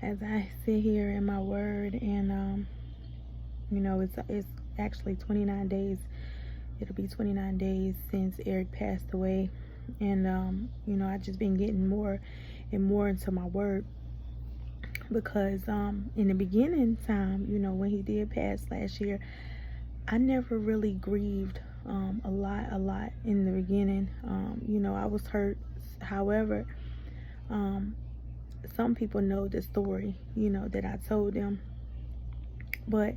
as I sit here in my word, and it's actually 29 days. It'll be 29 days since Eric passed away, and I just been getting more and more into my word, because in the beginning time, when he did pass last year, I never really grieved a lot in the beginning. I was hurt. However, some people know the story, that I told them. But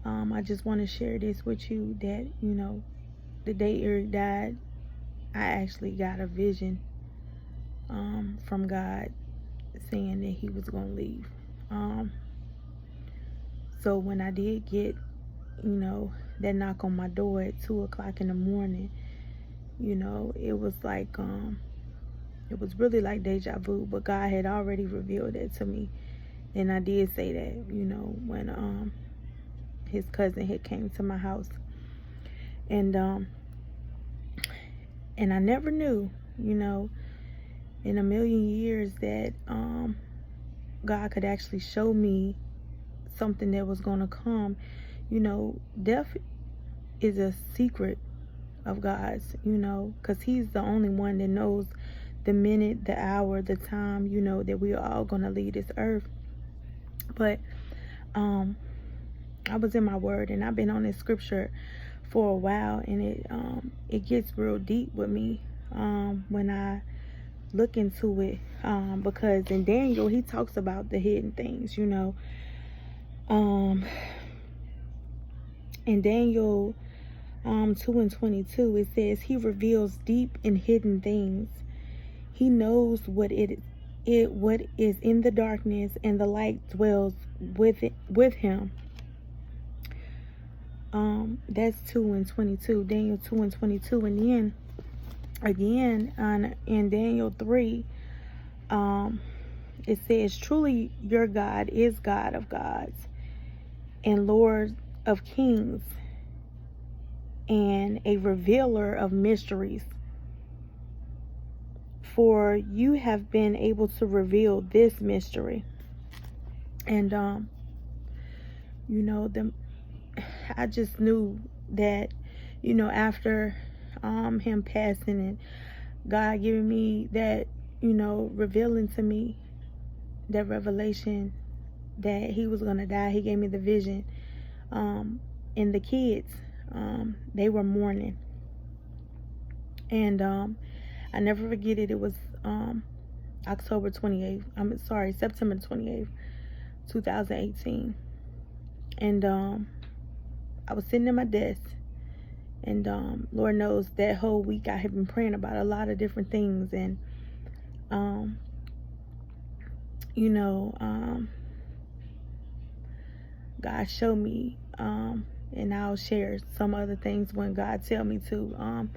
I just want to share this with you, that, the day Eric died, I actually got a vision from God saying that he was going to leave. So when I did get, that knock on my door at 2 o'clock in the morning, it was like, it was really like deja vu, but God had already revealed that to me. And I did say that, when his cousin had came to my house. And I never knew, in a million years, that God could actually show me something that was going to come. Death is a secret of God's, because he's the only one that knows the minute, the hour, the time, that we are all going to leave this earth. But I was in my word, and I've been on this scripture for a while, and it gets real deep with me when I look into it, because in Daniel, he talks about the hidden things, in Daniel 2:22, it says he reveals deep and hidden things. He knows what is in the darkness, and the light dwells with him. That's 2:22, Daniel 2:22. And then again in Daniel 3, it says, truly your God is God of gods and Lord of kings, and a revealer of mysteries. For you have been able to reveal this mystery. And I just knew that, after him passing, and God giving me that, revealing to me that revelation that he was going to die. He gave me the vision. And the kids, they were mourning. And I never forget it. It was September 28th, 2018. And I was sitting at my desk, and Lord knows that whole week I had been praying about a lot of different things. And God showed me, and I'll share some other things when God tell me to,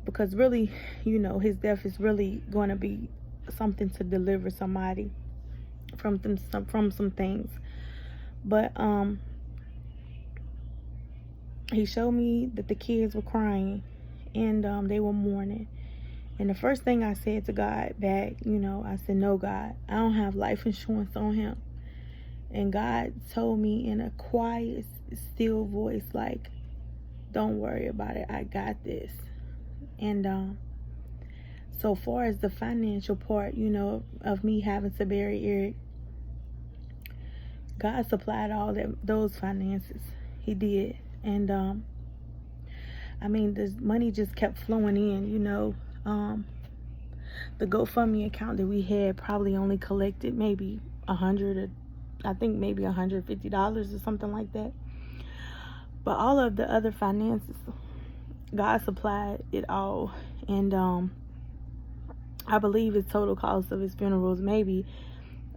because really, his death is really going to be something to deliver somebody from some things. But he showed me that the kids were crying, and they were mourning. And the first thing I said to God back, I said, no, God, I don't have life insurance on him. And God told me in a quiet, still voice, like, don't worry about it, I got this. And so far as the financial part, of me having to bury Eric, God supplied all those finances. He did. And the money just kept flowing in. The GoFundMe account that we had probably only collected maybe maybe $150 or something like that. But all of the other finances, God supplied it all. And I believe his total cost of his funeral was maybe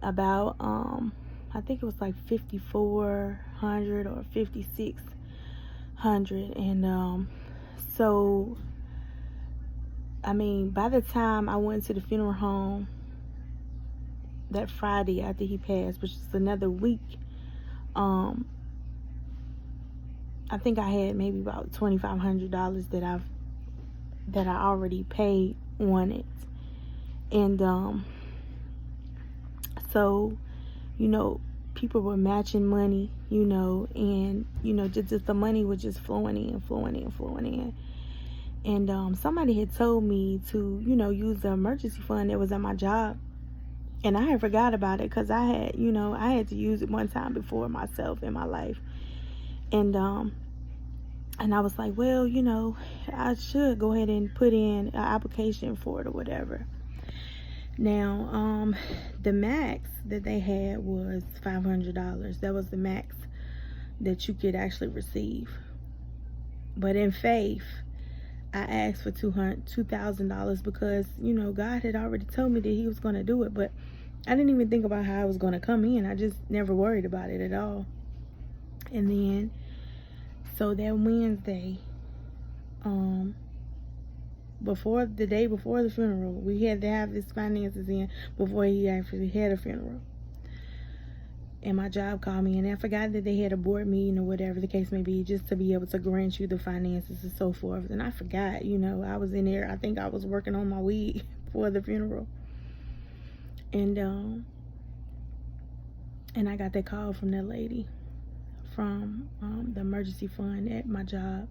about I think it was like $5,400 or $5,600. And so by the time I went to the funeral home that Friday after he passed, which is another week, I think I had maybe about $2,500 that I already paid on it. And so you know, people were matching money, and, just the money was just flowing in. And somebody had told me to, use the emergency fund that was at my job. And I had forgot about it because I had to use it one time before myself in my life. And I was like, well, I should go ahead and put in an application for it or whatever. Now, the max that they had was $500. That was the max that you could actually receive. But in faith, I asked for $2,000 because, God had already told me that he was going to do it. But I didn't even think about how I was going to come in. I just never worried about it at all. And then, so that Wednesday, before the day before the funeral, we had to have his finances in before he actually had a funeral. And my job called me, and I forgot that they had a board meeting or whatever the case may be, just to be able to grant you the finances and so forth. And I forgot, I was in there. I think I was working on my weed for the funeral. And I got that call from that lady from the emergency fund at my job.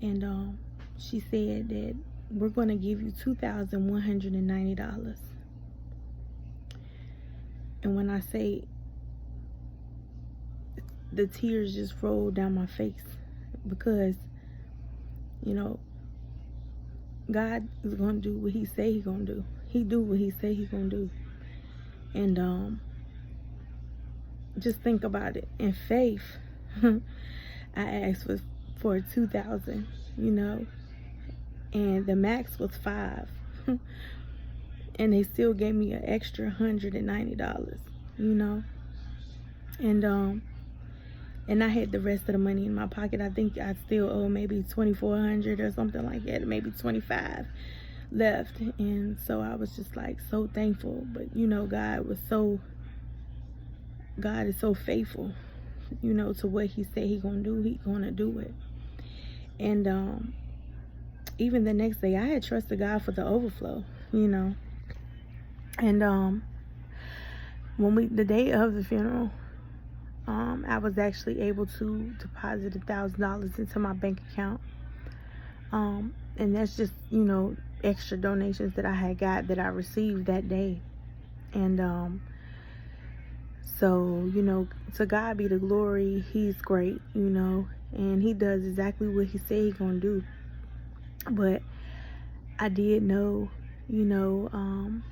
And she said that we're going to give you $2,190. And when I say, the tears just rolled down my face, because, God is going to do what he say he going to do. He do what he say he going to do. And just think about it. In faith, I asked for 2,000, and the max was 5. And they still gave me an extra $190, and I had the rest of the money in my pocket. I think I still owe maybe $2,400 or something like that, maybe $25 left. And so I was just like so thankful. But God is so faithful, to what he said he gonna do. He gonna do it. And even the next day, I had trusted God for the overflow, And the day of the funeral, I was actually able to deposit $1,000 into my bank account. And that's just, extra donations that I had got, that I received that day. And so, to God be the glory. He's great, and he does exactly what he said he's gonna do. But I did know, and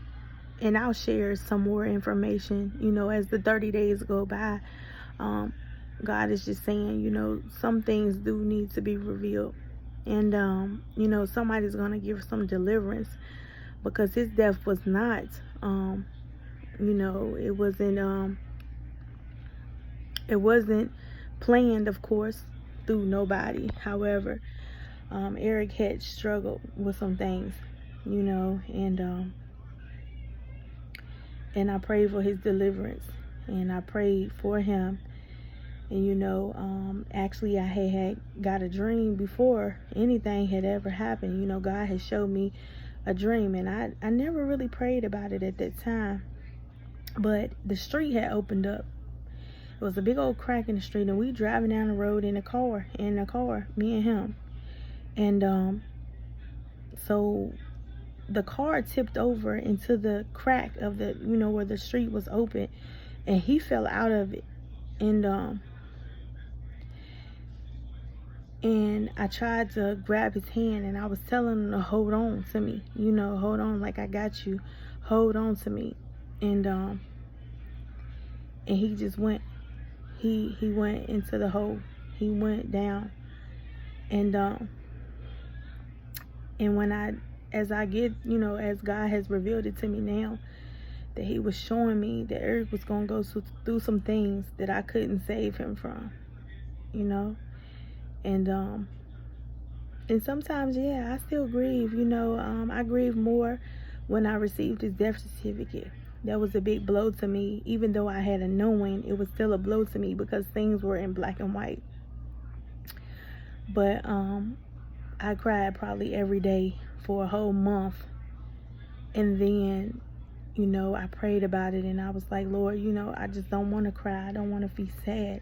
I'll share some more information, as the 30 days go by. God is just saying, some things do need to be revealed. And, somebody's going to give some deliverance, because his death was not, it wasn't planned, of course, through nobody. However, Eric had struggled with some things, and I prayed for his deliverance, and I prayed for him. And actually I had got a dream before anything had ever happened. God had showed me a dream, and I never really prayed about it at that time. But the street had opened up. It was a big old crack in the street, and we driving down the road in a car, me and him. And so the car tipped over into the crack of the, where the street was open, and he fell out of it. And I tried to grab his hand, and I was telling him to hold on to me, hold on, like I got you, hold on to me. And he just went, he went into the hole, he went down. And as God has revealed it to me now, that he was showing me that Eric was going to go through some things that I couldn't save him from, And sometimes, I still grieve, I grieve more when I received his death certificate. That was a big blow to me. Even though I had a knowing, it was still a blow to me, because things were in black and white. But I cried probably every day for a whole month. And then I prayed about it, and I was like, Lord, I just don't want to cry. I don't want to be sad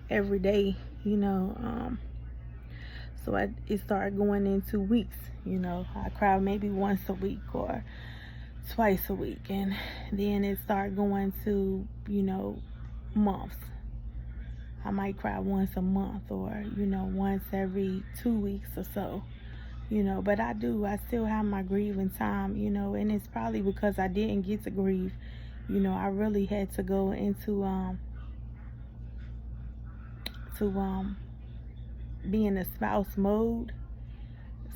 every day, so it started going into weeks. I cry maybe once a week or twice a week, and then it started going to, months. I might cry once a month, or once every 2 weeks or so. But I still have my grieving time, and it's probably because I didn't get to grieve. I really had to go into being a spouse mode,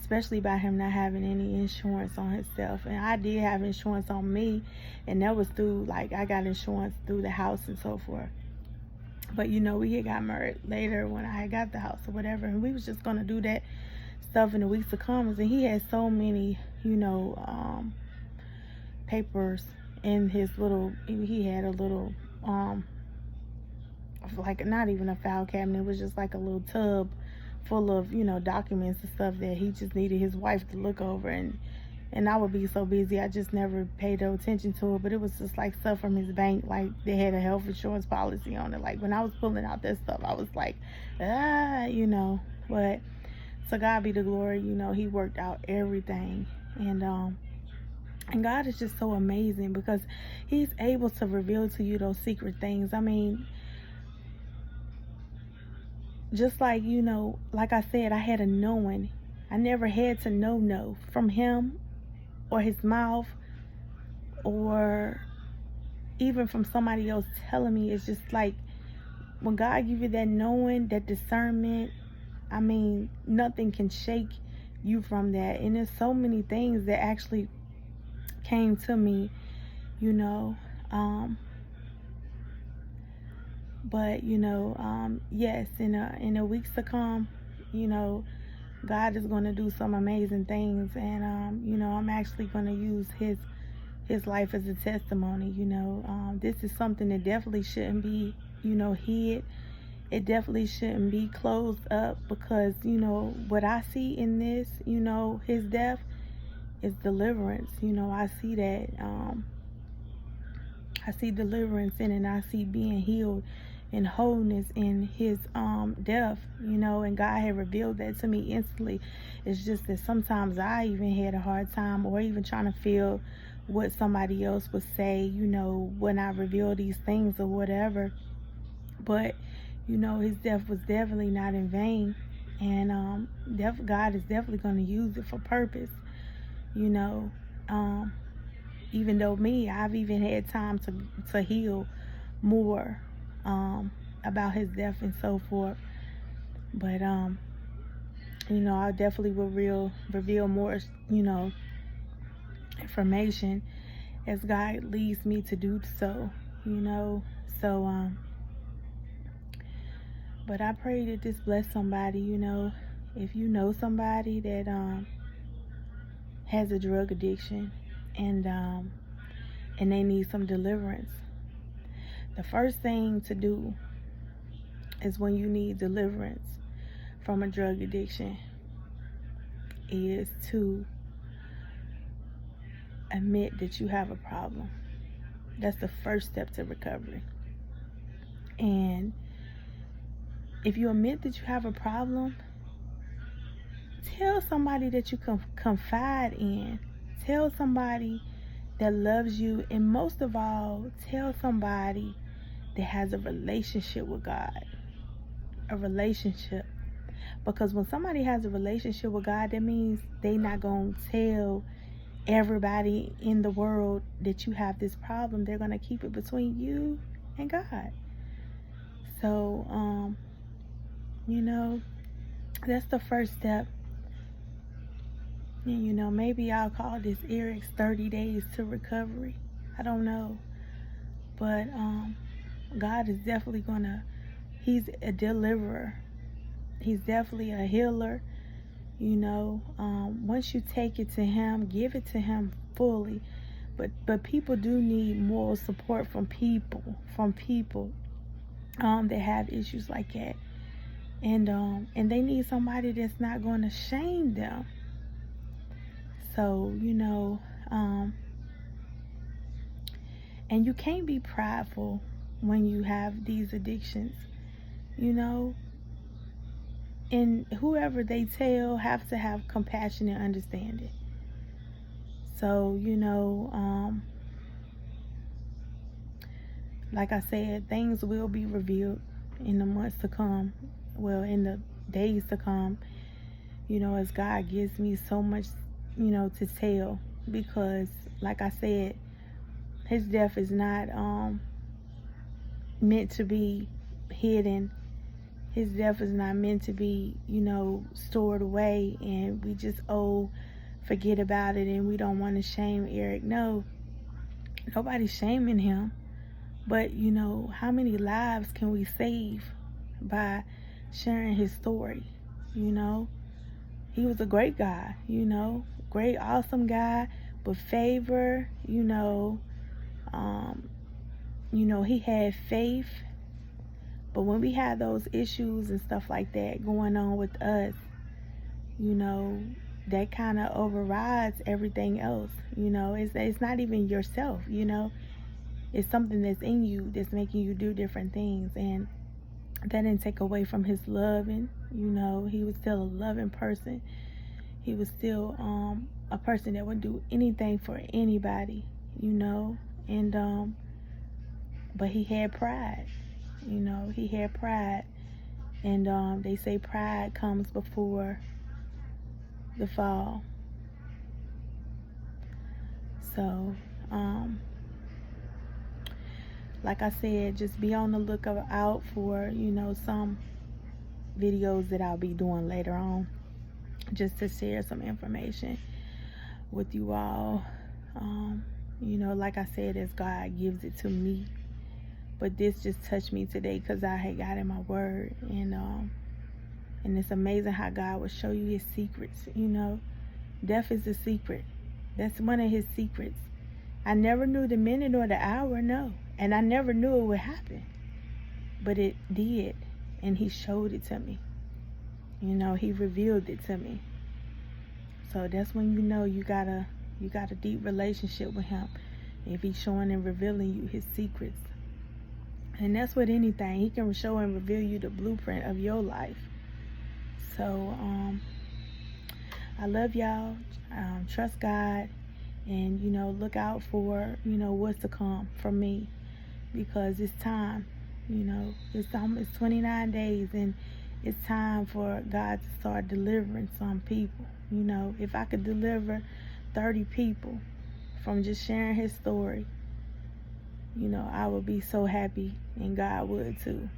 especially by him not having any insurance on himself. And I did have insurance on me, and that was through, I got insurance through the house and so forth. But we had got married later when I got the house or whatever, and we was just gonna do that stuff in the weeks to come. And he had so many papers in his little, he had a little not even a file cabinet, it was just like a little tub full of documents and stuff that he just needed his wife to look over, and I would be so busy I just never paid no attention to it. But it was just like stuff from his bank, like they had a health insurance policy on it. Like when I was pulling out that stuff, I was like, but to God be the glory. He worked out everything, and God is just so amazing because he's able to reveal to you those secret things. I mean, just like, like I said, I had a knowing. I never had to know no from him or his mouth or even from somebody else telling me. It's just like when God gives you that knowing, that discernment, I mean, nothing can shake you from that. And there's so many things that actually came to me, but yes, in the weeks to come, God is going to do some amazing things, and I'm actually going to use his life as a testimony. This is something that definitely shouldn't be hid. It definitely shouldn't be closed up, because what I see in this, his death, is deliverance. I see that. I see deliverance in it, and I see being healed and wholeness in his death, and God had revealed that to me instantly. It's just that sometimes I even had a hard time, or even trying to feel what somebody else would say, when I reveal these things or whatever. But his death was definitely not in vain, and God is definitely going to use it for purpose. Even though I've even had time to heal more about his death and so forth. But I definitely will reveal more information as God leads me to do so. So but I pray that this bless somebody. If you know somebody that has a drug addiction, and they need some deliverance, the first thing to do is, when you need deliverance from a drug addiction, is to admit that you have a problem. That's the first step to recovery. And if you admit that you have a problem, tell somebody that you can confide in. Tell somebody that loves you, and most of all, tell somebody that has a relationship with God. A relationship. Because when somebody has a relationship with God, that means they not going to tell everybody in the world that you have this problem. They're going to keep it between you and God. So, that's the first step. And, maybe I'll call this Eric's 30 days to recovery. I don't know. But God is definitely he's a deliverer. He's definitely a healer. Once you take it to him, give it to him fully. But people do need moral support from people that have issues like that. And they need somebody that's not going to shame them. So, And you can't be prideful when you have these addictions, you know. And whoever they tell have to have compassion and understanding. So, like I said, things will be revealed in the months to come. Well, in the days to come, as God gives me so much, to tell. Because, like I said, his death is not meant to be hidden. His death is not meant to be, stored away and we just, forget about it and we don't want to shame Eric. No, nobody's shaming him. But, how many lives can we save by sharing his story? He was a great guy, great, awesome guy, but favor, he had faith. But when we had those issues and stuff like that going on with us, that kind of overrides everything else. It's not even yourself, it's something that's in you that's making you do different things. And that didn't take away from his loving. He was still a loving person. He was still a person that would do anything for anybody, and but he had pride. He had pride. And they say pride comes before the fall. So, like I said, just be on the lookout for, some videos that I'll be doing later on, just to share some information with you all. Like I said, as God gives it to me. But this just touched me today because I had got in my word. And it's amazing how God will show you his secrets. Death is a secret. That's one of his secrets. I never knew the minute or the hour, no. And I never knew it would happen. But it did. And he showed it to me. He revealed it to me. So that's when you got a deep relationship with him. If he's showing and revealing you his secrets. And that's with anything. He can show and reveal you the blueprint of your life. So, I love y'all. Trust God. And, look out for, what's to come from me. Because it's time. It's 29 days. And it's time for God to start delivering some people. If I could deliver 30 people from just sharing his story, I would be so happy, and God would too.